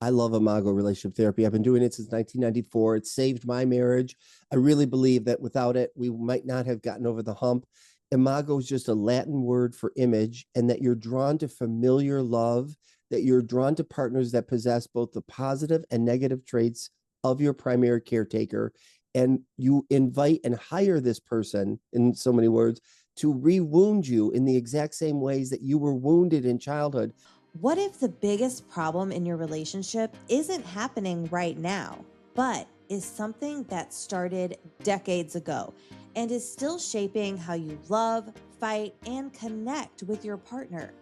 I love IMAGO relationship therapy. I've been doing it since 1994. It saved my marriage. I really believe that without it, we might not have gotten over the hump. Imago is just a Latin word for image, and that you're drawn to familiar love, that you're drawn to partners that possess both the positive and negative traits of your primary caretaker. And you invite and hire this person, in so many words, to re-wound you in the exact same ways that you were wounded in childhood. What if the biggest problem in your relationship isn't happening right now, but is something that started decades ago and is still shaping how you love, fight, and connect with your partner?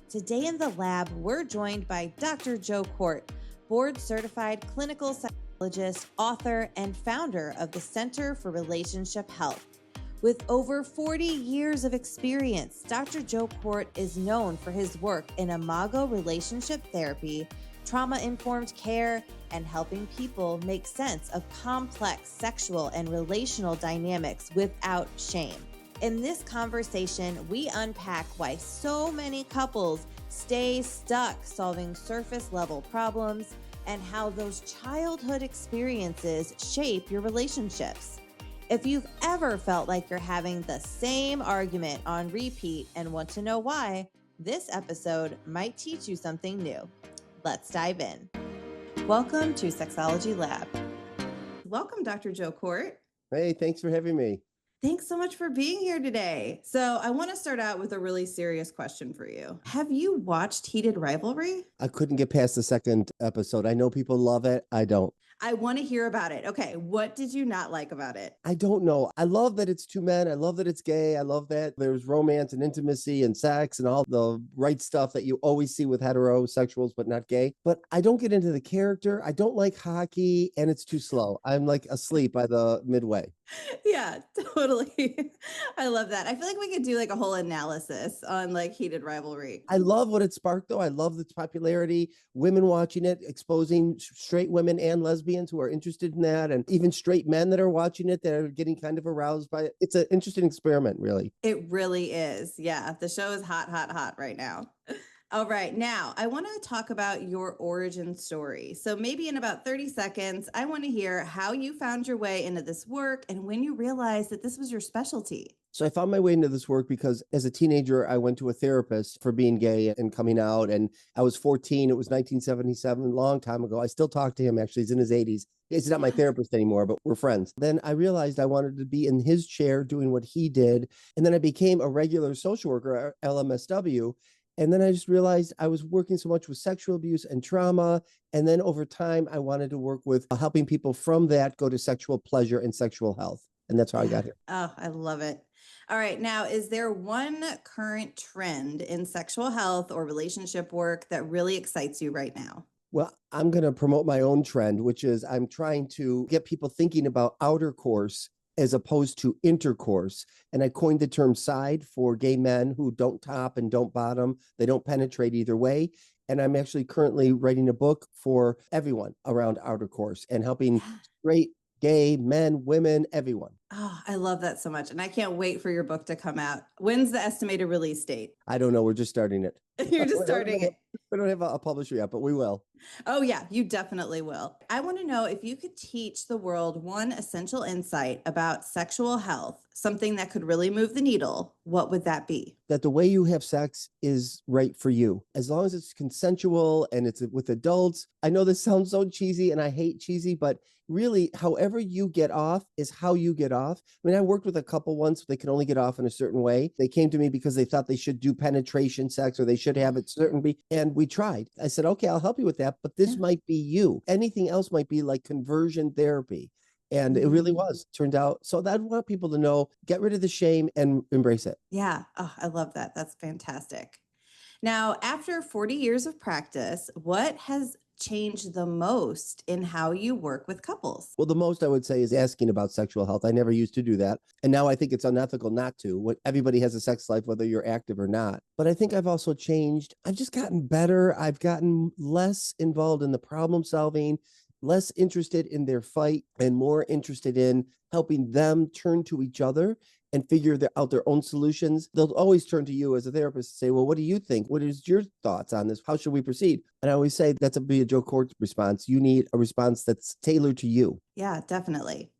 Today in the lab, we're joined by Dr. Joe Kort, board-certified clinical psychologist, author, and founder of the Center for Relationship Health. With over 40 years of experience, Dr. Joe Kort is known for his work in IMAGO relationship therapy, trauma-informed care, and helping people make sense of complex sexual and relational dynamics without shame. In this conversation, we unpack why so many couples stay stuck solving surface-level problems and how those childhood experiences shape your relationships. If you've ever felt like you're having the same argument on repeat and want to know why, this episode might teach you something new. Let's dive in. Welcome to Sexology Lab. Welcome, Dr. Joe Kort. Hey, thanks for having me. Thanks so much for being here today. So I want to start out with a really serious question for you. Have you watched Heated Rivalry? I couldn't get past the second episode. I know people love it. I don't. I want to hear about it. Okay, what did you not like about it? I don't know. I love that it's two men. I love that it's gay. I love that there's romance and intimacy and sex and all the right stuff that you always see with heterosexuals, but not gay. But I don't get into the character. I don't like hockey, and it's too slow. I'm like asleep by the midway. Yeah, totally. I love that. I feel like we could do like a whole analysis on like Heated Rivalry. I love what it sparked, though. I love its popularity, women watching it, exposing straight women and lesbians who are interested in that, and even straight men that are watching it that are getting kind of aroused by it. It's an interesting experiment, really. It really is. Yeah, the show is hot, hot, hot right now. All right, now I want to talk about your origin story. So maybe in about 30 seconds, I want to hear how you found your way into this work and when you realized that this was your specialty. So I found my way into this work because as a teenager, I went to a therapist for being gay and coming out. And I was 14. It was 1977, a long time ago. I still talk to him, actually. He's in his 80s. He's not my therapist anymore, but we're friends. Then I realized I wanted to be in his chair doing what he did. And then I became a regular social worker at LMSW. And then I just realized I was working so much with sexual abuse and trauma. And then over time, I wanted to work with helping people from that go to sexual pleasure and sexual health. And that's how I got here. Oh, I love it. All right. Now, is there one current trend in sexual health or relationship work that really excites you right now? Well, I'm going to promote my own trend, which is I'm trying to get people thinking about Outercourse as opposed to Intercourse. And I coined the term side for gay men who don't top and don't bottom. They don't penetrate either way. And I'm actually currently writing a book for everyone around Outercourse and helping straight, gay, men, women, everyone. Oh, I love that so much. And I can't wait for your book to come out. When's the estimated release date? I don't know. We're just starting it. You're just starting it. We don't have a publisher yet, but we will. Oh, yeah, you definitely will. I want to know if you could teach the world one essential insight about sexual health, something that could really move the needle, what would that be? That the way you have sex is right for you. As long as it's consensual and it's with adults. I know this sounds so cheesy and I hate cheesy, but really, however you get off is how you get off. I mean, I worked with a couple once, they can only get off in a certain way. They came to me because they thought they should do penetration sex or they should have it certainly. And we tried. I said, okay, I'll help you with that, but this might be you. Anything else might be like conversion therapy. And it really was, turned out. So I'd want people to know, get rid of the shame and embrace it. Yeah. Oh, I love that. That's fantastic. Now, after 40 years of practice, what has changed the most in how you work with couples? Well, the most I would say is asking about sexual health. I never used to do that. And now I think it's unethical not to. Everybody has a sex life, whether you're active or not. But I think I've also changed. I've just gotten better. I've gotten less involved in the problem solving, less interested in their fight, and more interested in helping them turn to each other and figure out their own solutions, they'll always turn to you as a therapist and say, well, what do you think? What is your thoughts on this? How should we proceed? And I always say that's be a Joe Kort response. You need a response that's tailored to you. Yeah, definitely.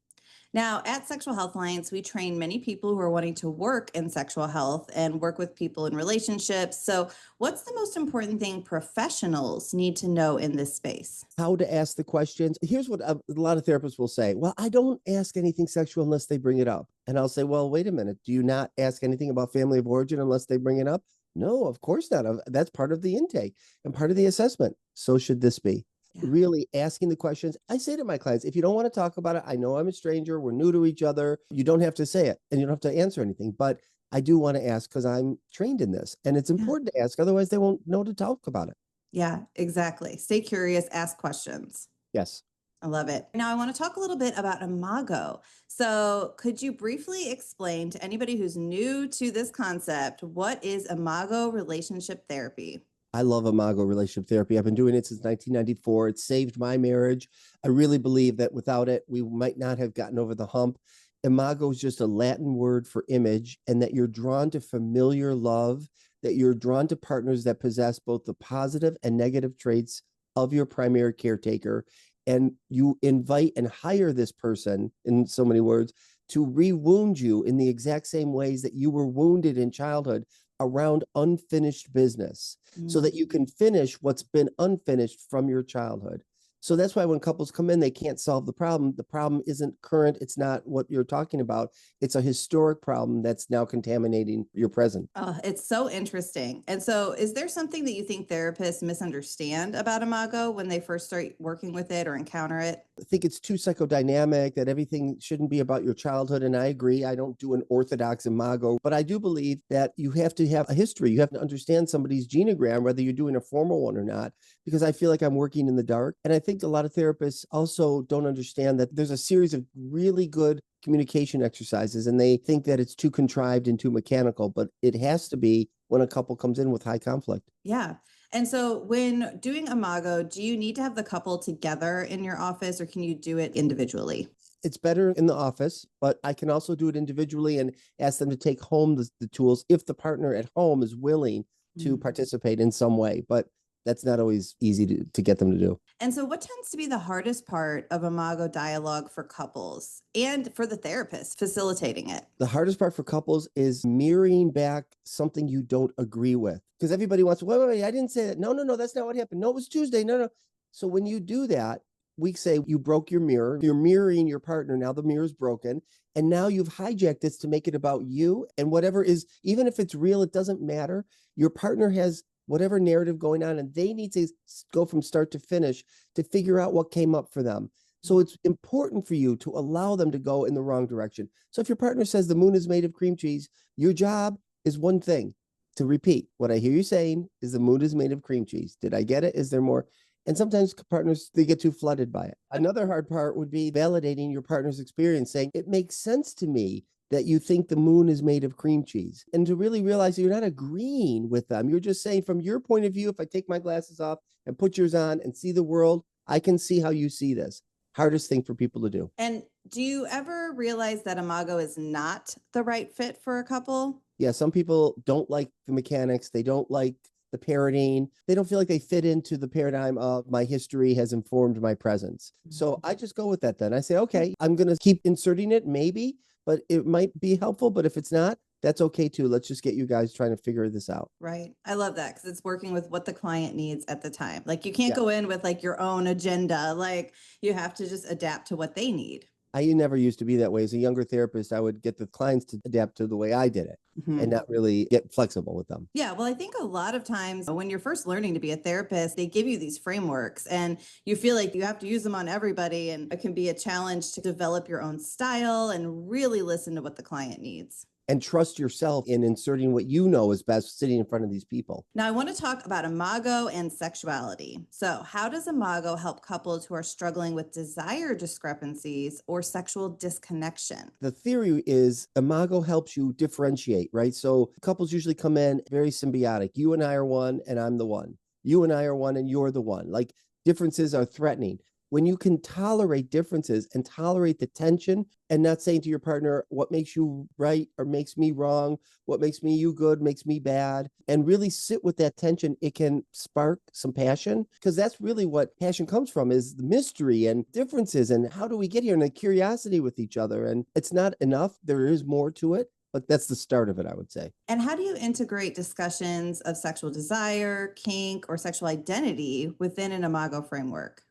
Now, at Sexual Health Alliance, we train many people who are wanting to work in sexual health and work with people in relationships. So, what's the most important thing professionals need to know in this space? How to ask the questions. Here's what a lot of therapists will say. Well, I don't ask anything sexual unless they bring it up. And I'll say, well, wait a minute. Do you not ask anything about family of origin unless they bring it up? No, of course not. That's part of the intake and part of the assessment. So should this be. Yeah. Really asking the questions. I say to my clients, if you don't want to talk about it, I know I'm a stranger. We're new to each other. You don't have to say it and you don't have to answer anything. But I do want to ask because I'm trained in this. And it's important to ask. Otherwise, they won't know to talk about it. Yeah, exactly. Stay curious, ask questions. Yes. I love it. Now, I want to talk a little bit about IMAGO. So, could you briefly explain to anybody who's new to this concept, what is IMAGO relationship therapy? I love IMAGO relationship therapy. I've been doing it since 1994. It saved my marriage. I really believe that without it, we might not have gotten over the hump. IMAGO is just a Latin word for image, and that you're drawn to familiar love, that you're drawn to partners that possess both the positive and negative traits of your primary caretaker. And you invite and hire this person, in so many words, to re-wound you in the exact same ways that you were wounded in childhood around unfinished business, so that you can finish what's been unfinished from your childhood. So that's why when couples come in, they can't solve the problem. The problem isn't current. It's not what you're talking about. It's a historic problem that's now contaminating your present. Oh, it's so interesting. And so, is there something that you think therapists misunderstand about IMAGO when they first start working with it or encounter it? I think it's too psychodynamic, that everything shouldn't be about your childhood. And I agree. I don't do an orthodox IMAGO, but I do believe that you have to have a history. You have to understand somebody's genogram, whether you're doing a formal one or not, because I feel like I'm working in the dark. And I think a lot of therapists also don't understand that there's a series of really good communication exercises, and they think that it's too contrived and too mechanical, but it has to be when a couple comes in with high conflict. Yeah. And so, when doing IMAGO, do you need to have the couple together in your office or can you do it individually? It's better in the office, but I can also do it individually and ask them to take home the tools if the partner at home is willing to participate in some way. But that's not always easy to get them to do. And so, what tends to be the hardest part of IMAGO dialogue for couples and for the therapist facilitating it? The hardest part for couples is mirroring back something you don't agree with. Because everybody wants, wait, I didn't say that. No, that's not what happened. No, it was Tuesday. No. So when you do that, we say you broke your mirror. You're mirroring your partner. Now the mirror is broken. And now you've hijacked this to make it about you. And whatever is, even if it's real, it doesn't matter. Your partner has whatever narrative going on, and they need to go from start to finish to figure out what came up for them. So it's important for you to allow them to go in the wrong direction. So if your partner says the moon is made of cream cheese, your job is one thing: to repeat what I hear you saying is the moon is made of cream cheese. Did I get it? Is there more? And sometimes partners, they get too flooded by it. Another hard part would be validating your partner's experience, saying, it makes sense to me that you think the moon is made of cream cheese. And to really realize that you're not agreeing with them. You're just saying, from your point of view, if I take my glasses off and put yours on and see the world, I can see how you see this. Hardest thing for people to do. And do you ever realize that IMAGO is not the right fit for a couple? Yeah, some people don't like the mechanics. They don't like the parroting. They don't feel like they fit into the paradigm of my history has informed my presence. So I just go with that then. I say, okay, I'm going to keep inserting it, maybe, but it might be helpful. But if it's not, that's okay too. Let's just get you guys trying to figure this out. Right. I love that because it's working with what the client needs at the time. Like you can't go in with like your own agenda. Like you have to just adapt to what they need. I never used to be that way. As a younger therapist, I would get the clients to adapt to the way I did it and not really get flexible with them. Yeah. Well, I think a lot of times when you're first learning to be a therapist, they give you these frameworks and you feel like you have to use them on everybody. And it can be a challenge to develop your own style and really listen to what the client needs. And trust yourself in inserting what you know is best sitting in front of these people. Now, I want to talk about IMAGO and sexuality. So, how does IMAGO help couples who are struggling with desire discrepancies or sexual disconnection? The theory is IMAGO helps you differentiate, right? So couples usually come in very symbiotic. You and I are one, and I'm the one. You and I are one, and you're the one. Like differences are threatening. When you can tolerate differences and tolerate the tension and not saying to your partner, what makes you right or makes me wrong, what makes me you good, makes me bad, and really sit with that tension, it can spark some passion, because that's really what passion comes from, is the mystery and differences and how do we get here, and the curiosity with each other. And it's not enough. There is more to it, but that's the start of it, I would say. And how do you integrate discussions of sexual desire, kink, or sexual identity within an Imago framework?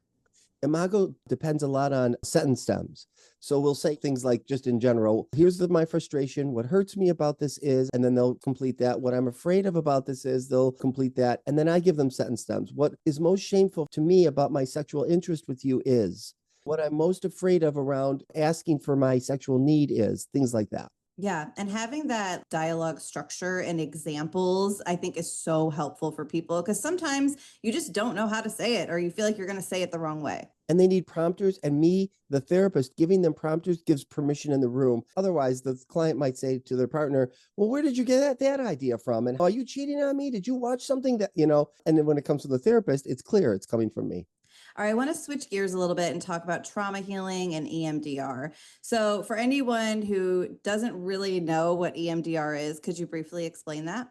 Imago depends a lot on sentence stems. So we'll say things like, just in general, here's my frustration. What hurts me about this is, and then they'll complete that. What I'm afraid of about this is, they'll complete that. And then I give them sentence stems. What is most shameful to me about my sexual interest with you is, what I'm most afraid of around asking for my sexual need is, things like that. Yeah, and having that dialogue structure and examples, I think, is so helpful for people because sometimes you just don't know how to say it or you feel like you're going to say it the wrong way. And they need prompters, and me, the therapist, giving them prompters gives permission in the room. Otherwise, the client might say to their partner, well, where did you get that idea from? And are you cheating on me? Did you watch something that, and then when it comes to the therapist, it's clear it's coming from me. All right, I want to switch gears a little bit and talk about trauma healing and EMDR. So, for anyone who doesn't really know what EMDR is, could you briefly explain that?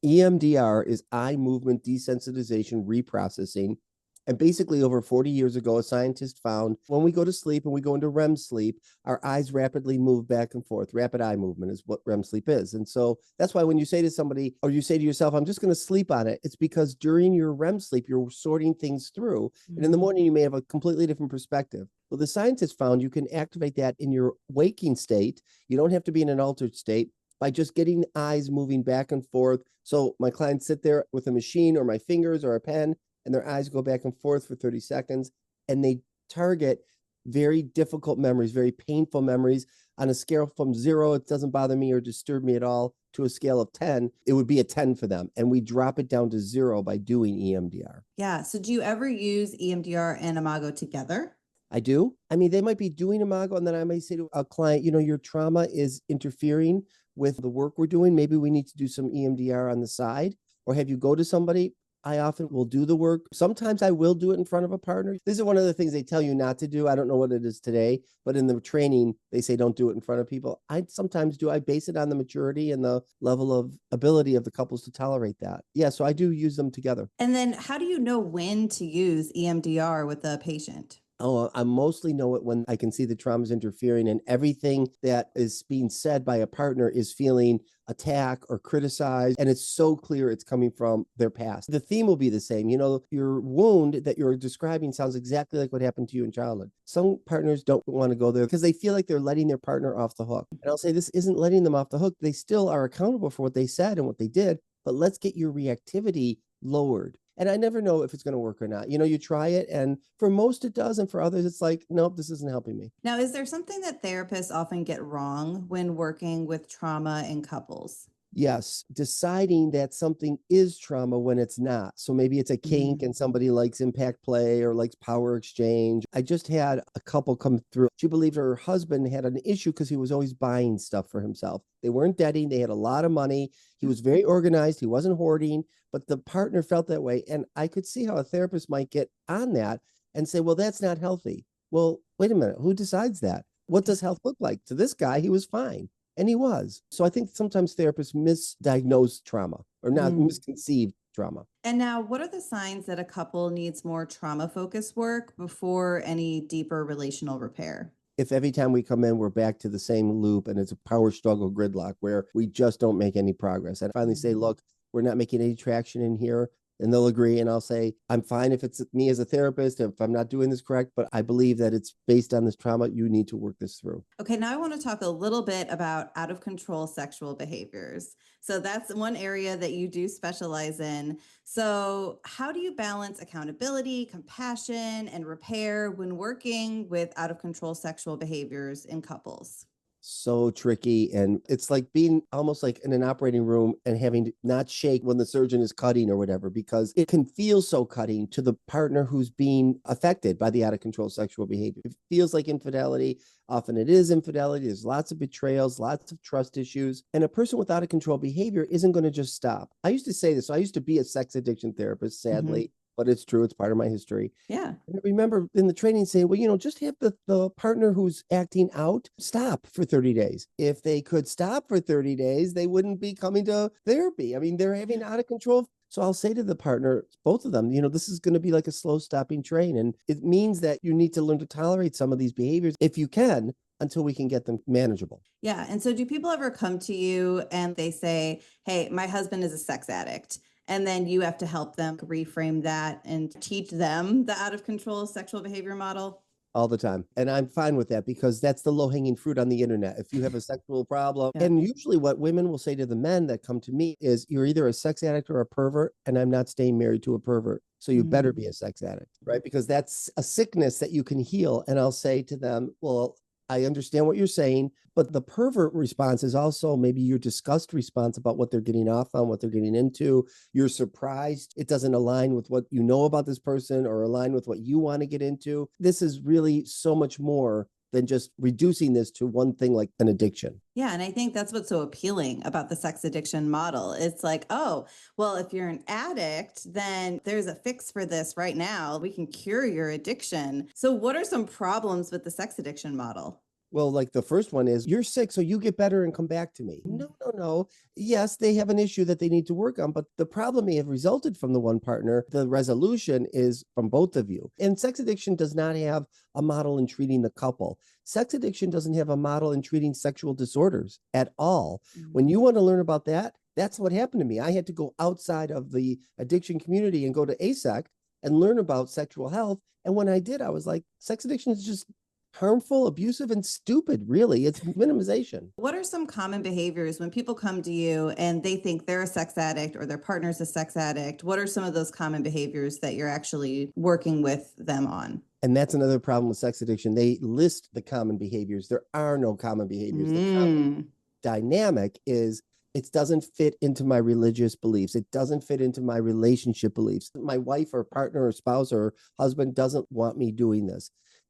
EMDR is eye movement desensitization reprocessing. And basically, over 40 years ago, a scientist found when we go to sleep and we go into REM sleep, our eyes rapidly move back and forth. Rapid eye movement is what REM sleep is. And so that's why when you say to somebody, or you say to yourself, I'm just going to sleep on it, it's because during your REM sleep, you're sorting things through. And in the morning, you may have a completely different perspective. Well, the scientists found you can activate that in your waking state. You don't have to be in an altered state by just getting eyes moving back and forth. So my clients sit there with a machine or my fingers or a pen, and their eyes go back and forth for 30 seconds, and they target very difficult memories, very painful memories on a scale from 0, it doesn't bother me or disturb me at all, to a scale of 10, it would be a 10 for them. And we drop it down to 0 by doing EMDR. Yeah. So, do you ever use EMDR and Imago together? I do. I mean, they might be doing Imago, and then I might say to a client, your trauma is interfering with the work we're doing. Maybe we need to do some EMDR on the side, or have you go to somebody. I often will do the work. Sometimes I will do it in front of a partner. This is one of the things they tell you not to do. I don't know what it is today, but in the training, they say don't do it in front of people. I sometimes do. I base it on the maturity and the level of ability of the couples to tolerate that. Yeah, so I do use them together. And then how do you know when to use EMDR with a patient? Oh, I mostly know it when I can see the trauma is interfering and everything that is being said by a partner is feeling attacked or criticized. And it's so clear it's coming from their past. The theme will be the same. Your wound that you're describing sounds exactly like what happened to you in childhood. Some partners don't want to go there because they feel like they're letting their partner off the hook. And I'll say this isn't letting them off the hook. They still are accountable for what they said and what they did, but let's get your reactivity lowered. And I never know if it's going to work or not. You try it, and for most it does, and for others it's like, nope, this isn't helping me. Now, is there something that therapists often get wrong when working with trauma in couples? Yes, deciding that something is trauma when it's not. So maybe it's a kink and somebody likes impact play or likes power exchange. I just had a couple come through. She believed her husband had an issue because he was always buying stuff for himself. They weren't dating. They had a lot of money. He was very organized. He wasn't hoarding, but the partner felt that way. And I could see how a therapist might get on that and say, well, that's not healthy. Well, wait a minute. Who decides that? What does health look like? To this guy, he was fine. And he was. So I think sometimes therapists misdiagnose trauma or not misconceive trauma. And now, what are the signs that a couple needs more trauma-focused work before any deeper relational repair? If every time we come in, we're back to the same loop and it's a power struggle gridlock where we just don't make any progress. I finally say, look, we're not making any traction in here. And they'll agree. And I'll say, I'm fine if it's me as a therapist, if I'm not doing this correct, but I believe that it's based on this trauma. You need to work this through. Okay, now I want to talk a little bit about out of control sexual behaviors. So that's one area that you do specialize in. So how do you balance accountability, compassion, and repair when working with out of control sexual behaviors in couples? So tricky. And it's like being almost like in an operating room and having to not shake when the surgeon is cutting or whatever, because it can feel so cutting to the partner who's being affected by the out of control sexual behavior. It feels like infidelity. Often it is infidelity. There's lots of betrayals, lots of trust issues. And a person with out of control behavior isn't going to just stop. I used to say this. So I used to be a sex addiction therapist, sadly. but it's true. It's part of my history. Yeah. And I remember in the training saying, well, just have the partner who's acting out stop for 30 days. If they could stop for 30 days, they wouldn't be coming to therapy. I mean, they're having out of control. So I'll say to the partner, both of them, this is going to be like a slow stopping train. And it means that you need to learn to tolerate some of these behaviors if you can, until we can get them manageable. Yeah. And so do people ever come to you and they say, hey, my husband is a sex addict? And then you have to help them reframe that and teach them the out of control sexual behavior model? All the time. And I'm fine with that because that's the low hanging fruit on the internet. If you have a sexual problem, Yeah. and usually what women will say to the men that come to me is, you're either a sex addict or a pervert, and I'm not staying married to a pervert. So you better be a sex addict, right? Because that's a sickness that you can heal. And I'll say to them, well, I understand what you're saying, but the pervert response is also maybe your disgust response about what they're getting off on, what they're getting into. You're surprised it doesn't align with what you know about this person or align with what you want to get into. This is really so much more than just reducing this to one thing like an addiction. Yeah. And I think that's what's so appealing about the sex addiction model. It's like, oh, well, if you're an addict, then there's a fix for this right now. We can cure your addiction. So what are some problems with the sex addiction model? Well, like the first one is, you're sick, so you get better and come back to me. No, no, no. Yes, they have an issue that they need to work on, but the problem may have resulted from the one partner. The resolution is from both of you. And sex addiction does not have a model in treating the couple. Sex addiction doesn't have a model in treating sexual disorders at all. When you want to learn about that, that's what happened to me. I had to go outside of the addiction community and go to ASEC and learn about sexual health. And when I did, I was like, sex addiction is just harmful, abusive, and stupid, really. It's minimization. What are some common behaviors when people come to you and they think they're a sex addict or their partner's a sex addict? What are some of those common behaviors that you're actually working with them on? And that's another problem with sex addiction. They list the common behaviors. There are no common behaviors. The common dynamic is, it doesn't fit into my religious beliefs. It doesn't fit into my relationship beliefs. My wife or partner or spouse or husband doesn't want me doing this.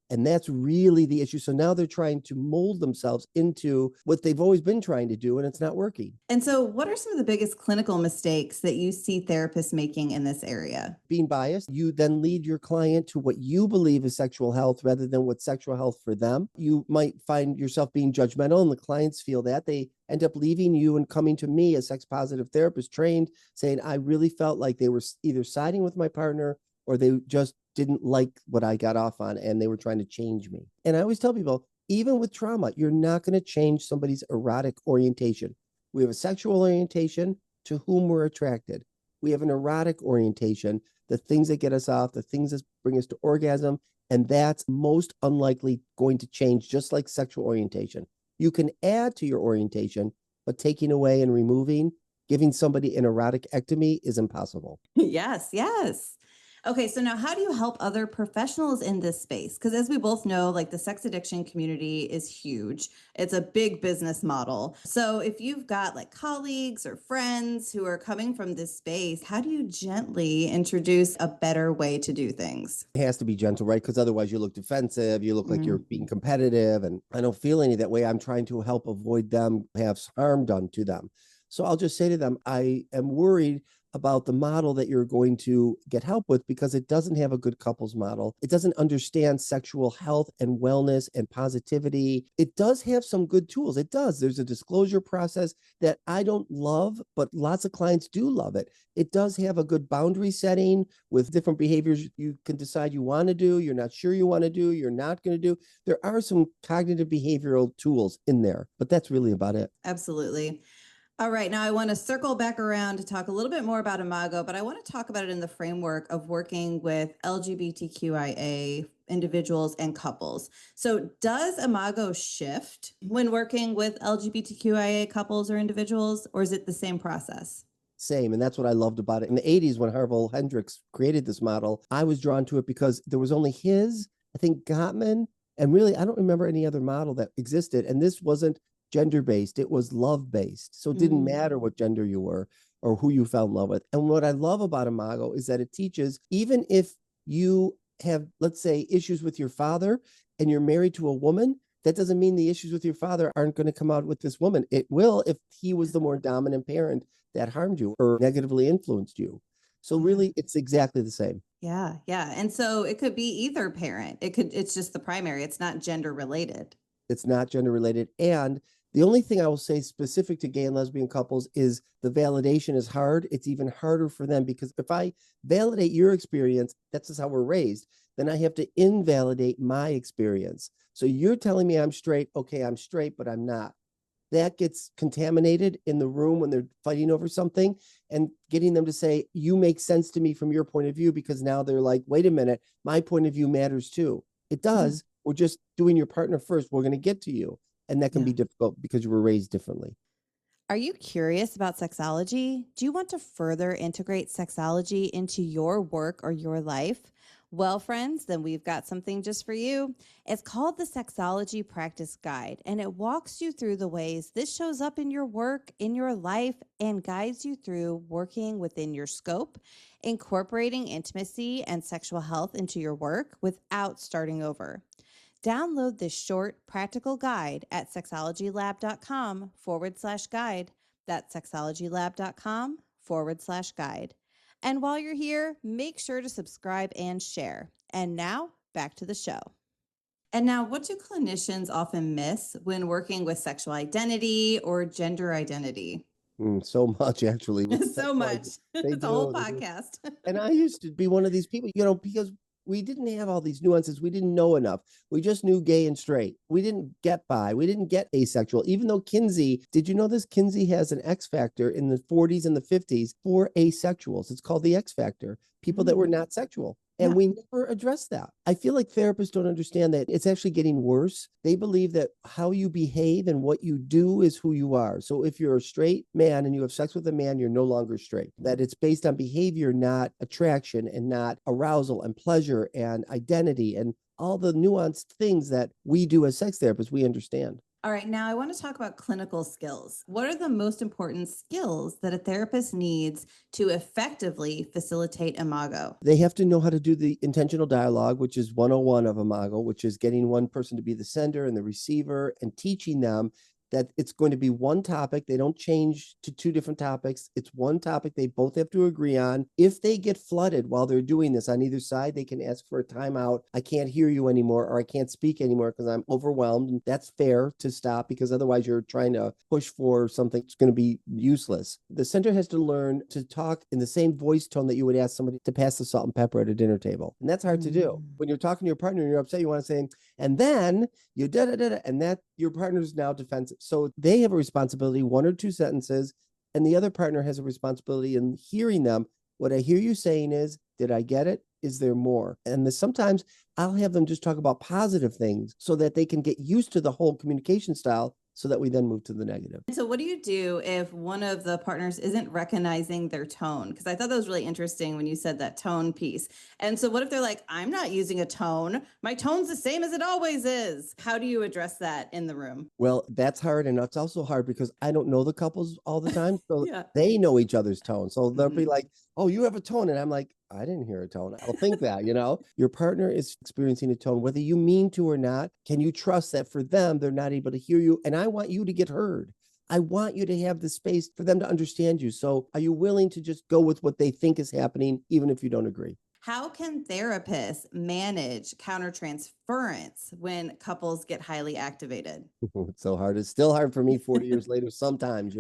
And that's really the issue. So now they're trying to mold themselves into what they've always been trying to do, and it's not working. And so what are some of the biggest clinical mistakes that you see therapists making in this area? Being biased, you then lead your client to what you believe is sexual health rather than what's sexual health for them. You might find yourself being judgmental, and the clients feel that. They end up leaving you and coming to me, a sex positive therapist trained, saying, I really felt like they were either siding with my partner or they just didn't like what I got off on and they were trying to change me. And I always tell people, even with trauma, you're not going to change somebody's erotic orientation. We have a sexual orientation to whom we're attracted. We have an erotic orientation, the things that get us off, the things that bring us to orgasm. And that's most unlikely going to change, just like sexual orientation. You can add to your orientation, but taking away and removing, giving somebody an erotic ectomy is impossible. Yes, yes. Okay, so now how do you help other professionals in this space? Because as we both know, like the sex addiction community is huge. It's a big business model. So if you've got like colleagues or friends who are coming from this space, how do you gently introduce a better way to do things? It has to be gentle, right? Because otherwise you look defensive, you look like you're being competitive, and I don't feel any that way. I'm trying to help avoid them have harm done to them. So I'll just say to them, I am worried about the model that you're going to get help with because it doesn't have a good couples model. It doesn't understand sexual health and wellness and positivity. It does have some good tools. It does. There's a disclosure process that I don't love, but lots of clients do love it. It does have a good boundary setting with different behaviors you can decide you want to do, you're not sure you want to do, you're not going to do. There are some cognitive behavioral tools in there, but that's really about it. Absolutely. All right. Now I want to circle back around to talk a little bit more about IMAGO, but I want to talk about it in the framework of working with LGBTQIA individuals and couples. So does IMAGO shift when working with LGBTQIA couples or individuals, or is it the same process? Same. And that's what I loved about it. In the 80s, when Harville Hendrix created this model, I was drawn to it because there was only his, I think, Gottman, and really, I don't remember any other model that existed. And this wasn't gender-based, it was love-based. So it didn't matter what gender you were or who you fell in love with. And what I love about IMAGO is that it teaches, even if you have, let's say, issues with your father and you're married to a woman, that doesn't mean the issues with your father aren't going to come out with this woman. It will if he was the more dominant parent that harmed you or negatively influenced you. So really, it's exactly the same. Yeah, yeah. And so it could be either parent. It's just the primary. It's not gender related. It's not gender related. And the only thing I will say specific to gay and lesbian couples is the validation is hard. It's even harder for them because if I validate your experience, that's just how we're raised, then I have to invalidate my experience. So you're telling me I'm straight. Okay, I'm straight, but I'm not. That gets contaminated in the room when they're fighting over something, and getting them to say, you make sense to me from your point of view, because now they're like, wait a minute, my point of view matters too. It Yeah. does. We're just doing your partner first. We're going to get to you. And that can Yeah. be difficult because you were raised differently. Are you curious about sexology? Do you want to further integrate sexology into your work or your life? Well, friends, then we've got something just for you. It's called the Sexology Practice Guide, and it walks you through the ways this shows up in your work, in your life, and guides you through working within your scope, incorporating intimacy and sexual health into your work without starting over. Download this short, practical guide at sexologylab.com/guide. That's sexologylab.com/guide. And while you're here, make sure to subscribe and share. And now, back to the show. And now, what do clinicians often miss when working with sexual identity or gender identity? So much actually. So much. They It's a whole do. They do. podcast. And I used to be one of these people, because we didn't have all these nuances. We didn't know enough. We just knew gay and straight. We didn't get bi. We didn't get asexual. Even though Kinsey, did you know this? Kinsey has an X factor in the 40s and the 50s for asexuals. It's called the X factor, people that were not sexual. And Yeah. we never addressed that. I feel like therapists don't understand that it's actually getting worse. They believe that how you behave and what you do is who you are. So if you're a straight man and you have sex with a man, you're no longer straight. That it's based on behavior, not attraction, and not arousal and pleasure and identity and all the nuanced things that we do as sex therapists, we understand. All right, now I want to talk about clinical skills. What are the most important skills that a therapist needs to effectively facilitate imago? They have to know how to do the intentional dialogue, which is 101 of imago, which is getting one person to be the sender and the receiver and teaching them that it's going to be one topic. They don't change to two different topics. It's one topic they both have to agree on. If they get flooded while they're doing this on either side, they can ask for a timeout. I can't hear you anymore, or I can't speak anymore because I'm overwhelmed. And that's fair to stop, because otherwise you're trying to push for something that's going to be useless. The center has to learn to talk in the same voice tone that you would ask somebody to pass the salt and pepper at a dinner table. And that's hard to do. When you're talking to your partner and you're upset, you want to say, and then you da da da, and that your partner's now defensive. So they have a responsibility, one or two sentences, and the other partner has a responsibility in hearing them. What I hear you saying is, did I get it? Is there more? And sometimes I'll have them just talk about positive things so that they can get used to the whole communication style, so that we then move to the negative. So what do you do if one of the partners isn't recognizing their tone? Because I thought that was really interesting when you said that tone piece. And so what if they're like, I'm not using a tone. My tone's the same as it always is. How do you address that in the room? Well, that's hard. And it's also hard because I don't know the couples all the time. So Yeah. they know each other's tone. So they'll be Mhm. like, oh, you have a tone. And I'm like, I didn't hear a tone. I'll think that, your partner is experiencing a tone, whether you mean to or not. Can you trust that for them, they're not able to hear you? And I want you to get heard. I want you to have the space for them to understand you. So are you willing to just go with what they think is happening, even if you don't agree? How can therapists manage countertransference when couples get highly activated? It's so hard. It's still hard for me 40 years later sometimes,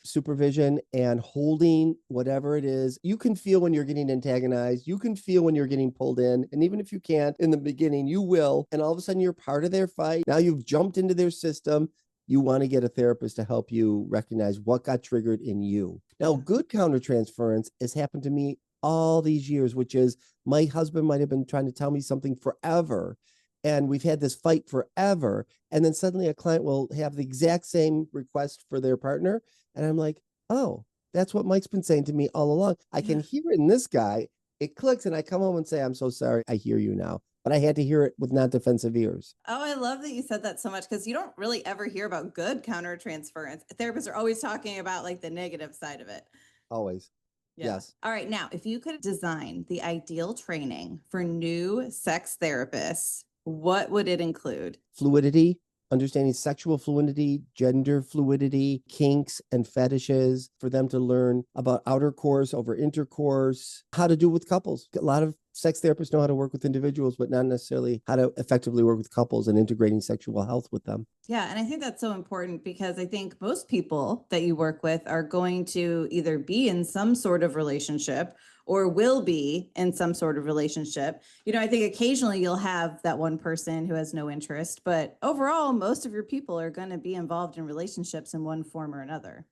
supervision and holding whatever it is. You can feel when you're getting antagonized. You can feel when you're getting pulled in. And even if you can't in the beginning, you will. And all of a sudden you're part of their fight. Now you've jumped into their system. You want to get a therapist to help you recognize what got triggered in you. Now, good countertransference has happened to me all these years, which is my husband might have been trying to tell me something forever, and we've had this fight forever. And then suddenly a client will have the exact same request for their partner. And I'm like, oh, that's what Mike's been saying to me all along. I can hear it in this guy. It clicks. And I come home and say, I'm so sorry. I hear you now. But I had to hear it with non-defensive ears. Oh, I love that you said that so much, because you don't really ever hear about good countertransference. Therapists are always talking about like the negative side of it. Always. Yeah. Yes. All right. Now, if you could design the ideal training for new sex therapists, what would it include? Fluidity, understanding sexual fluidity, gender fluidity, kinks and fetishes, for them to learn about outer course over intercourse, how to do with couples. A lot of sex therapists know how to work with individuals, but not necessarily how to effectively work with couples and integrating sexual health with them. Yeah, and I think that's so important because I think most people that you work with are going to either be in some sort of relationship or will be in some sort of relationship. I think occasionally you'll have that one person who has no interest, but overall, most of your people are going to be involved in relationships in one form or another.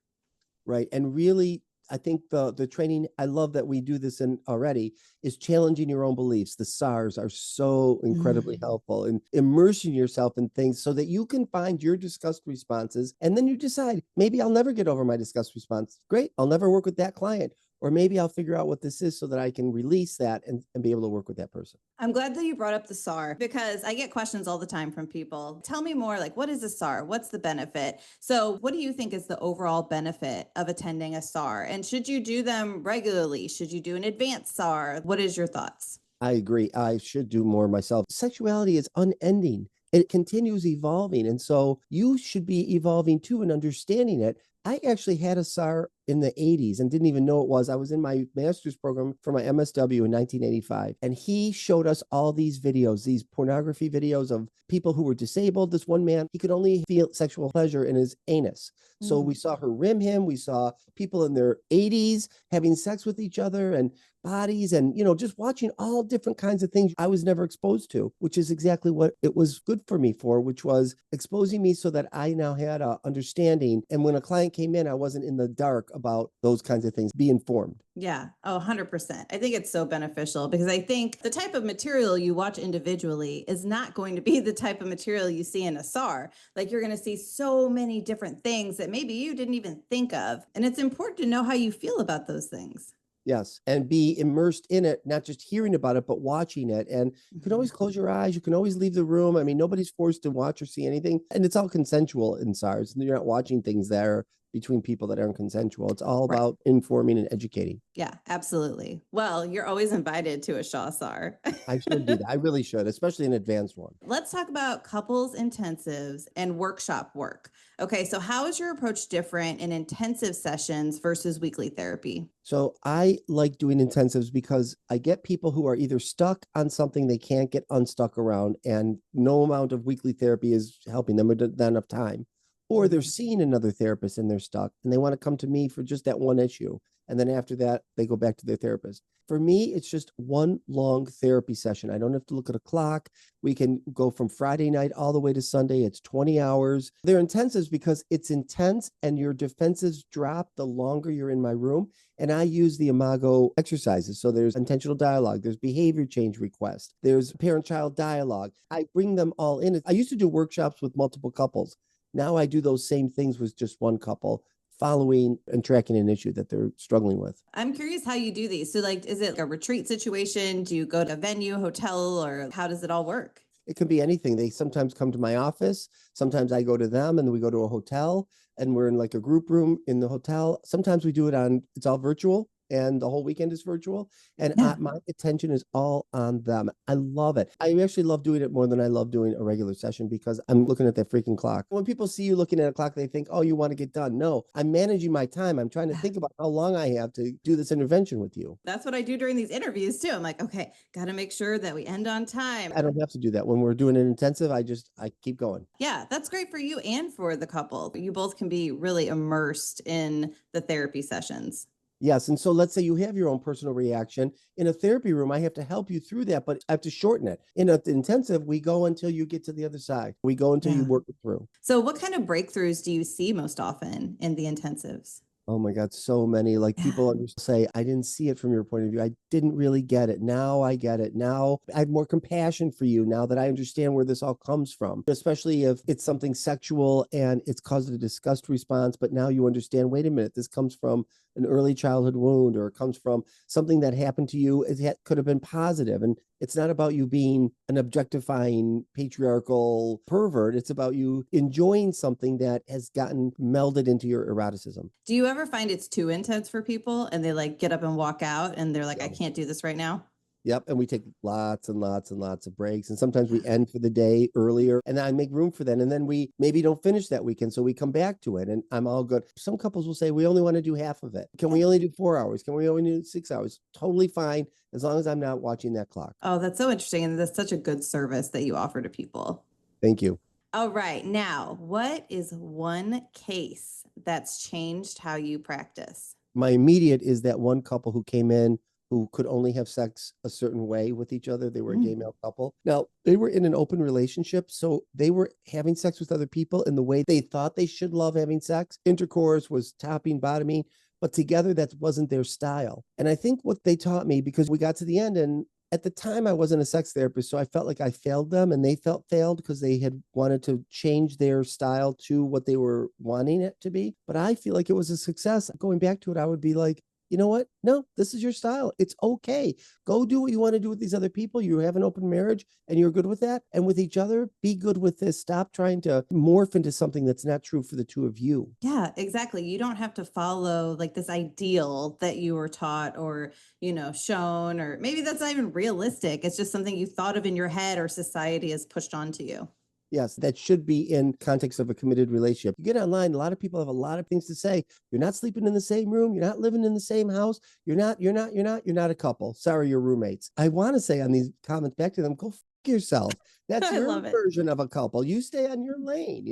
Right. And really, I think the training, I love that we do this in already, is challenging your own beliefs. The SARs are so incredibly helpful in immersing yourself in things so that you can find your disgust responses. And then you decide, maybe I'll never get over my disgust response. Great. I'll never work with that client. Or maybe I'll figure out what this is so that I can release that and be able to work with that person. I'm glad that you brought up the SAR because I get questions all the time from people. Tell me more, like, what is a SAR? What's the benefit? So what do you think is the overall benefit of attending a SAR? And should you do them regularly? Should you do an advanced SAR? What is your thoughts? I agree. I should do more myself. Sexuality is unending. It continues evolving. And so you should be evolving too and understanding it. I actually had a SAR in the 80s and didn't even know it was. I was in my master's program for my MSW in 1985. And he showed us all these videos, these pornography videos of people who were disabled. This one man, he could only feel sexual pleasure in his anus. So we saw her rim him. We saw people in their 80s having sex with each other and bodies and, just watching all different kinds of things I was never exposed to, which is exactly what it was good for me for, which was exposing me so that I now had a understanding. And when a client came in, I wasn't in the dark about those kinds of things. Be informed. Yeah. Oh, 100%. I think it's so beneficial because I think the type of material you watch individually is not going to be the type of material you see in a SAR. Like you're going to see so many different things that maybe you didn't even think of. And it's important to know how you feel about those things. Yes. And be immersed in it, not just hearing about it, but watching it. And you can always close your eyes. You can always leave the room. I mean, nobody's forced to watch or see anything. And it's all consensual in SARS. You're not watching things that are between people that aren't consensual. It's all about informing and educating. Yeah, absolutely. Well, you're always invited to a Shaw SAR. I should do that. I really should, especially an advanced one. Let's talk about couples intensives and workshop work. Okay, so how is your approach different in intensive sessions versus weekly therapy? So I like doing intensives because I get people who are either stuck on something they can't get unstuck around, and no amount of weekly therapy is helping them with not enough time. Or they're seeing another therapist and they're stuck and they want to come to me for just that one issue. And then after that, they go back to their therapist. For me, it's just one long therapy session. I don't have to look at a clock. We can go from Friday night all the way to Sunday. It's 20 hours. They're intensives because it's intense and your defenses drop the longer you're in my room. And I use the IMAGO exercises. So there's intentional dialogue, there's behavior change request, there's parent-child dialogue. I bring them all in. I used to do workshops with multiple couples. Now I do those same things with just one couple, following and tracking an issue that they're struggling with. I'm curious how you do these. So is it a retreat situation? Do you go to a venue, hotel, or how does it all work? It can be anything. They sometimes come to my office. Sometimes I go to them and then we go to a hotel and we're in like a group room in the hotel. Sometimes we do it it's all virtual. And the whole weekend is virtual. And my attention is all on them. I love it. I actually love doing it more than I love doing a regular session because I'm looking at that freaking clock. When people see you looking at a clock, they think, oh, you want to get done. No, I'm managing my time. I'm trying to think about how long I have to do this intervention with you. That's what I do during these interviews too. I'm like, okay, got to make sure that we end on time. I don't have to do that. When we're doing an intensive, I keep going. Yeah, that's great for you and for the couple. You both can be really immersed in the therapy sessions. Yes. And so let's say you have your own personal reaction. In a therapy room, I have to help you through that, but I have to shorten it. In an intensive, we go until you get to the other side. We go until you work it through. So what kind of breakthroughs do you see most often in the intensives? Oh my God, so many. Like people say, I didn't see it from your point of view. I didn't really get it. Now I get it. Now I have more compassion for you now that I understand where this all comes from, especially if it's something sexual and it's caused a disgust response. But now you understand, wait a minute, this comes from an early childhood wound or it comes from something that happened to you. It could have been positive. And it's not about you being an objectifying patriarchal pervert. It's about you enjoying something that has gotten melded into your eroticism. Do you ever find it's too intense for people and they like get up and walk out and they're like, I can't do this right now? Yep. And we take lots and lots and lots of breaks. And sometimes we end for the day earlier and I make room for that. And then we maybe don't finish that weekend. So we come back to it and I'm all good. Some couples will say, we only want to do half of it. Can we only do 4 hours? Can we only do 6 hours? Totally fine. As long as I'm not watching that clock. Oh, that's so interesting. And that's such a good service that you offer to people. Thank you. All right. Now, what is one case that's changed how you practice? My immediate is that one couple who came in who could only have sex a certain way with each other. They were a gay male couple. Now, they were in an open relationship, so they were having sex with other people in the way they thought they should love having sex. Intercourse was topping, bottoming, but together that wasn't their style. And I think what they taught me, because we got to the end and at the time I wasn't a sex therapist, so I felt like I failed them and they felt failed because they had wanted to change their style to what they were wanting it to be. But I feel like it was a success. Going back to it, I would be like, you know what? No, this is your style. It's okay. Go do what you want to do with these other people. You have an open marriage and you're good with that. And with each other, be good with this. Stop trying to morph into something that's not true for the two of you. Yeah, exactly. You don't have to follow like this ideal that you were taught or, shown, or maybe that's not even realistic. It's just something you thought of in your head or society has pushed onto you. Yes, that should be in context of a committed relationship. You get online, a lot of people have a lot of things to say. You're not sleeping in the same room. You're not living in the same house. You're not a couple. Sorry, you're roommates. I want to say on these comments back to them, go yourself. That's I your love it. version of a couple. You stay on your lane.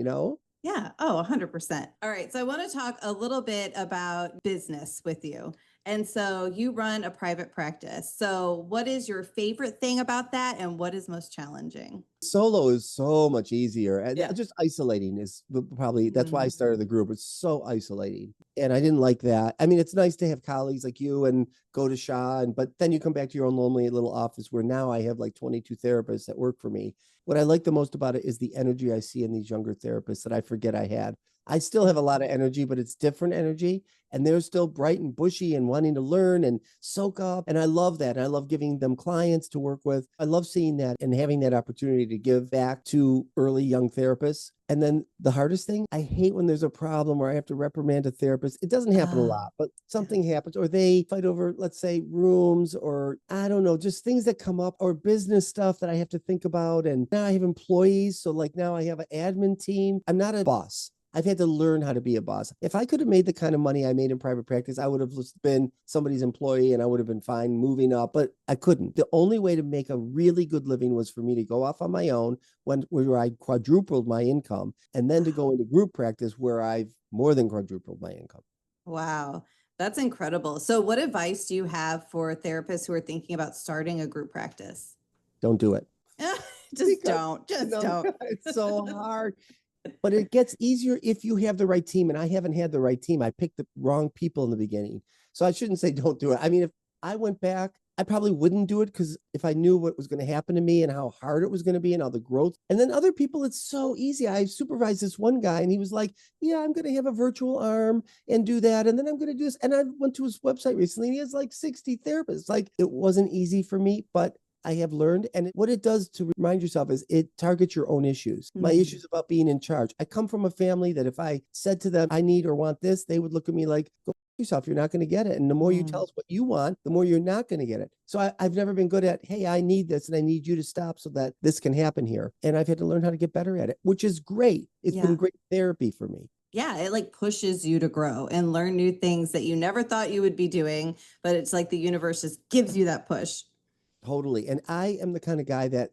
Yeah. Oh, 100%. All right. So I want to talk a little bit about business with you. And so you run a private practice. So what is your favorite thing about that? And what is most challenging? Solo is so much easier. And Yeah. just isolating is probably, that's why I Mhm. started the group. It's so isolating. And I didn't like that. I mean, it's nice to have colleagues like you and go to Shaw, but then you come back to your own lonely little office where now I have like 22 therapists that work for me. What I like the most about it is the energy I see in these younger therapists that I forget I had. I still have a lot of energy, but it's different energy. And they're still bright and bushy and wanting to learn and soak up. And I love that. And I love giving them clients to work with. I love seeing that and having that opportunity to give back to early young therapists. And then the hardest thing, I hate when there's a problem where I have to reprimand a therapist. It doesn't happen a Ah, lot, but yeah. something happens or they fight over, let's say, rooms or I don't know, just things that come up or business stuff that I have to think about. And now I have employees. So like now I have an admin team. I'm not a boss. I've had to learn how to be a boss. If I could have made the kind of money I made in private practice, I would have just been somebody's employee and I would have been fine moving up, but I couldn't. The only way to make a really good living was for me to go off on my own where I quadrupled my income and then to go into group practice where I've more than quadrupled my income. Wow. That's incredible. So what advice do you have for therapists who are thinking about starting a group practice? Don't do it. Just Because don't. Just no, don't. it's so hard. But it gets easier if you have the right team. And I haven't had the right team. I picked the wrong people in the beginning. So I shouldn't say don't do it. I mean, if I went back, I probably wouldn't do it because if I knew what was going to happen to me and how hard it was going to be and all the growth. And then other people, it's so easy. I supervised this one guy and he was like, yeah, I'm going to have a virtual arm and do that. And then I'm going to do this. And I went to his website recently and he has like 60 therapists. Like it wasn't easy for me, but I have learned. And what it does to remind yourself is it targets your own issues. My issues about being in charge. I come from a family that if I said to them, I need or want this, they would look at me like, go yourself, you're not going to get it. And the more you tell us what you want, the more you're not going to get it. So I've never been good at, hey, I need this and I need you to stop so that this can happen here. And I've had to learn how to get better at it, which is great. It's been great therapy for me. Yeah, it like pushes you to grow and learn new things that you never thought you would be doing, but it's like the universe just gives you that push. Totally. And I am the kind of guy that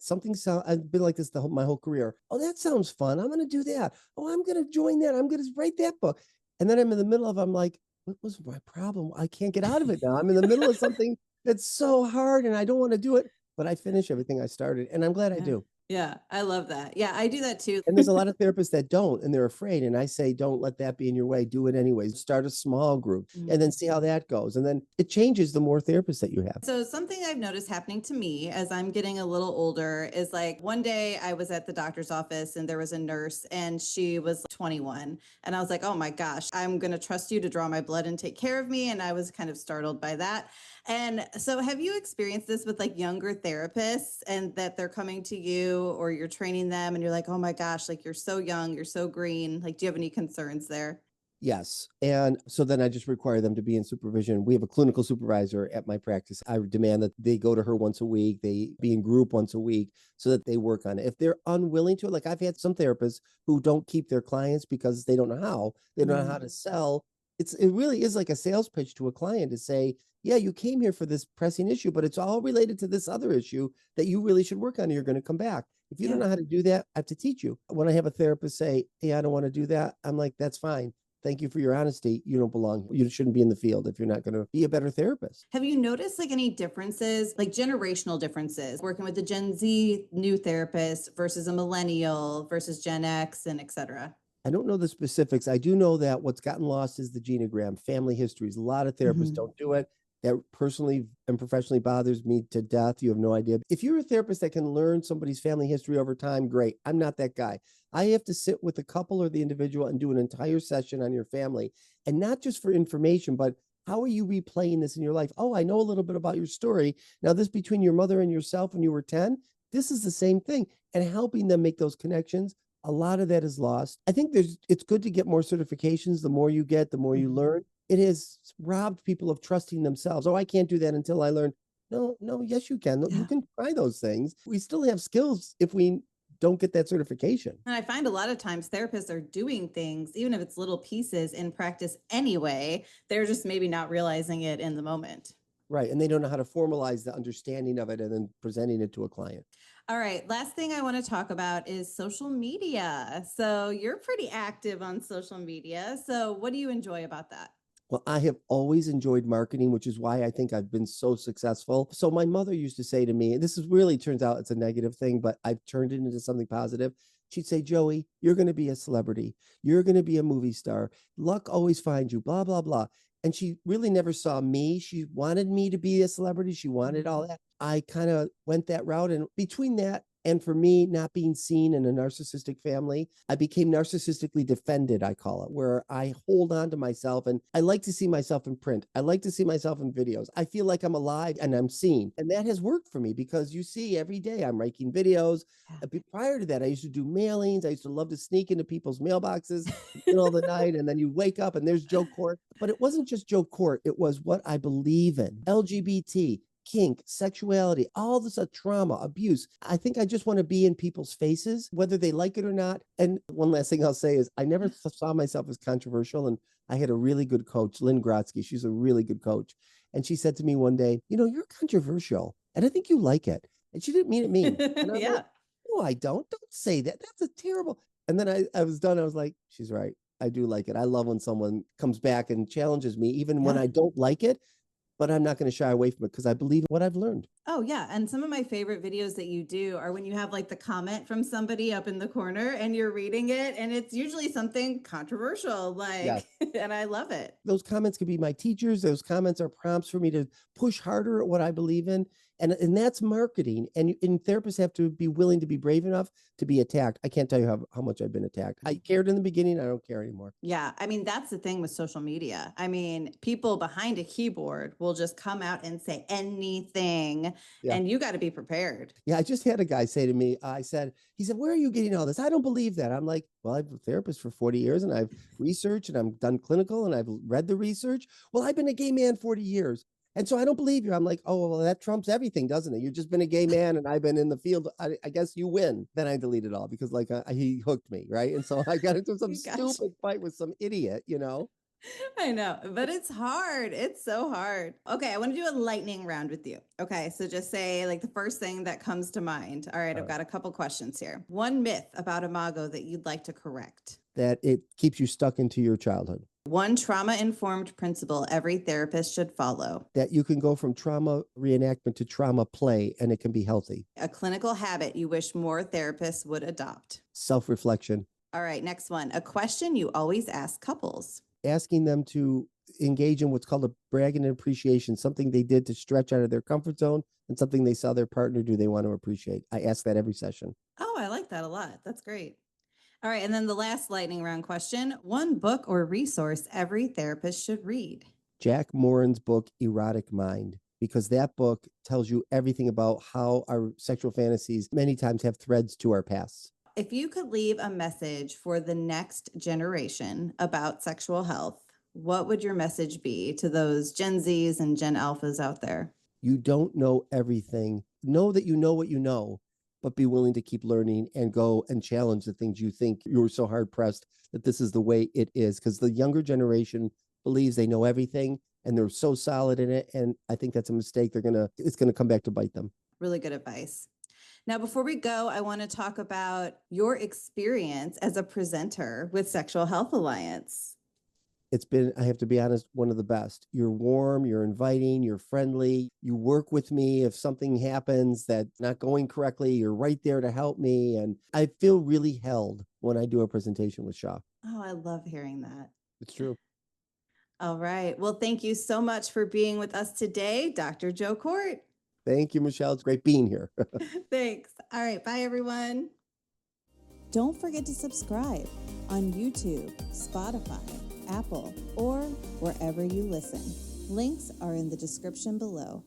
I've been like this my whole career. Oh, that sounds fun. I'm going to do that. Oh, I'm going to join that. I'm going to write that book. And then I'm in the middle of, I'm like, what was my problem? I can't get out of it now. I'm in the middle of something that's so hard and I don't want to do it, but I finish everything I started and I'm glad I Yeah. do. Yeah, I love that. Yeah, I do that too. And there's a lot of therapists that don't, and they're afraid. And I say, don't let that be in your way. Do it anyways. Start a small group and then see how that goes. And then it changes the more therapists that you have. So something I've noticed happening to me as I'm getting a little older is like one day I was at the doctor's office and there was a nurse and she was 21. And I was like, oh my gosh, I'm going to trust you to draw my blood and take care of me. And I was kind of startled by that. And so have you experienced this with like younger therapists and that they're coming to you or you're training them and you're like, oh my gosh, like you're so young, you're so green. Like, do you have any concerns there? Yes. And so then I just require them to be in supervision. We have a clinical supervisor at my practice. I demand that they go to her once a week, they be in group once a week so that they work on it. If they're unwilling to, like I've had some therapists who don't keep their clients because they don't know how, they don't know how to sell. It really is like a sales pitch to a client to say, yeah, you came here for this pressing issue, but it's all related to this other issue that you really should work on. And you're going to come back. If you don't Yeah. know how to do that, I have to teach you. When I have a therapist say, hey, I don't want to do that, I'm like, that's fine. Thank you for your honesty. You don't belong. You shouldn't be in the field if you're not going to be a better therapist. Have you noticed like any differences, like generational differences, working with the Gen Z new therapist versus a millennial versus Gen X and et cetera? I don't know the specifics. I do know that what's gotten lost is the genogram, family histories. A lot of therapists Mhm. don't do it. That personally and professionally bothers me to death. You have no idea. If you're a therapist that can learn somebody's family history over time, great. I'm not that guy. I have to sit with the couple or the individual and do an entire session on your family. And not just for information, but how are you replaying this in your life? Oh, I know a little bit about your story. Now, this between your mother and yourself when you were 10, this is the same thing. And helping them make those connections, a lot of that is lost. I think it's good to get more certifications. The more you get, the more you Mhm. learn. It has robbed people of trusting themselves. Oh, I can't do that until I learn. No, no, yes, you can. You Yeah. can try those things. We still have skills if we don't get that certification. And I find a lot of times therapists are doing things, even if it's little pieces in practice anyway, they're just maybe not realizing it in the moment. Right. And they don't know how to formalize the understanding of it and then presenting it to a client. All right. Last thing I want to talk about is social media. So you're pretty active on social media. So what do you enjoy about that? Well, I have always enjoyed marketing, which is why I think I've been so successful. So my mother used to say to me, and this is really turns out it's a negative thing, but I've turned it into something positive. She'd say, Joey, you're going to be a celebrity. You're going to be a movie star. Luck always finds you, blah, blah, blah. And she really never saw me. She wanted me to be a celebrity. She wanted all Mhm. that. I kind of went that route. And between that and for me, not being seen in a narcissistic family, I became narcissistically defended, I call it, where I hold on to myself and I like to see myself in print. I like to see myself in videos. I feel like I'm alive and I'm seen. And that has worked for me because you see every day I'm making videos. Prior to that, I used to do mailings. I used to love to sneak into people's mailboxes in the middle of the night. And then you wake up and there's Joe Kort. But it wasn't just Joe Kort, it was what I believe in LGBT, kink, sexuality, all this trauma, abuse. I think I just want to be in people's faces, whether they like it or not. And one last thing I'll say is I never saw myself as controversial. And I had a really good coach, Lynn Grotsky. She's a really good coach. And she said to me one day, you're controversial and I think you like it. And she didn't mean it mean. And I'm like, Yeah. no, I don't. Don't say that. That's a terrible. And then I was done. I was like, she's right. I do like it. I love when someone comes back and challenges me, even when Yeah. I don't like it, but I'm not going to shy away from it because I believe in what I've learned. Oh, yeah. And some of my favorite videos that you do are when you have like the comment from somebody up in the corner and you're reading it, and it's usually something controversial, Yeah. like, and I love it. Those comments could be my teachers. Those comments are prompts for me to push harder at what I believe in. And that's marketing. And therapists have to be willing to be brave enough to be attacked. I can't tell you how much I've been attacked. I cared in the beginning. I don't care anymore. Yeah. I mean, that's the thing with social media. I mean, people behind a keyboard will just come out and say anything, Yeah. and you got to be prepared. Yeah, I just had a guy say to me, he said, where are you getting all this? I don't believe that. I'm like, well, I've been a therapist for 40 years and I've researched and I've done clinical and I've read the research. Well, I've been a gay man 40 years. And so I don't believe you. I'm like, oh, well, that trumps everything, doesn't it? You've just been a gay man and I've been in the field. I guess you win. Then I deleted all because he hooked me. Right. And so I got into some Gotcha. stupid fight with some idiot. I know, but it's hard. It's so hard. Okay, I want to do a lightning round with you. Okay, so just say like the first thing that comes to mind. All right, I've got a couple questions here. One myth about Imago that you'd like to correct. That it keeps you stuck into your childhood. One trauma-informed principle every therapist should follow. That you can go from trauma reenactment to trauma play and it can be healthy. A clinical habit you wish more therapists would adopt. Self-reflection. All right, next one. A question you always ask couples. Asking them to engage in what's called a bragging and appreciation, something they did to stretch out of their comfort zone and something they saw their partner do they want to appreciate. I ask that every session. Oh, I like that a lot. That's great. All right, and then the last lightning round question. One book or resource every therapist should read. Jack Morin's book, Erotic Mind, because that book tells you everything about how our sexual fantasies many times have threads to our pasts. if you could leave a message for the next generation about sexual health, what would your message be to those Gen Zs and Gen Alphas out there? You don't know everything. Know that you know what you know, but be willing to keep learning and go and challenge the things you think you were so hard pressed that this is the way it is. Because the younger generation believes they know everything and they're so solid in it. And I think that's a mistake. It's gonna come back to bite them. Really good advice. Now, before we go, I want to talk about your experience as a presenter with Sexual Health Alliance. It's been, I have to be honest, one of the best. You're warm, you're inviting, you're friendly. You work with me if something happens that's not going correctly. You're right there to help me. And I feel really held when I do a presentation with Shaw. Oh, I love hearing that. It's true. All right. Well, thank you so much for being with us today, Dr. Joe Kort. Thank you, Michelle. It's great being here. Thanks. All right. Bye, everyone. Don't forget to subscribe on YouTube, Spotify, Apple, or wherever you listen. Links are in the description below.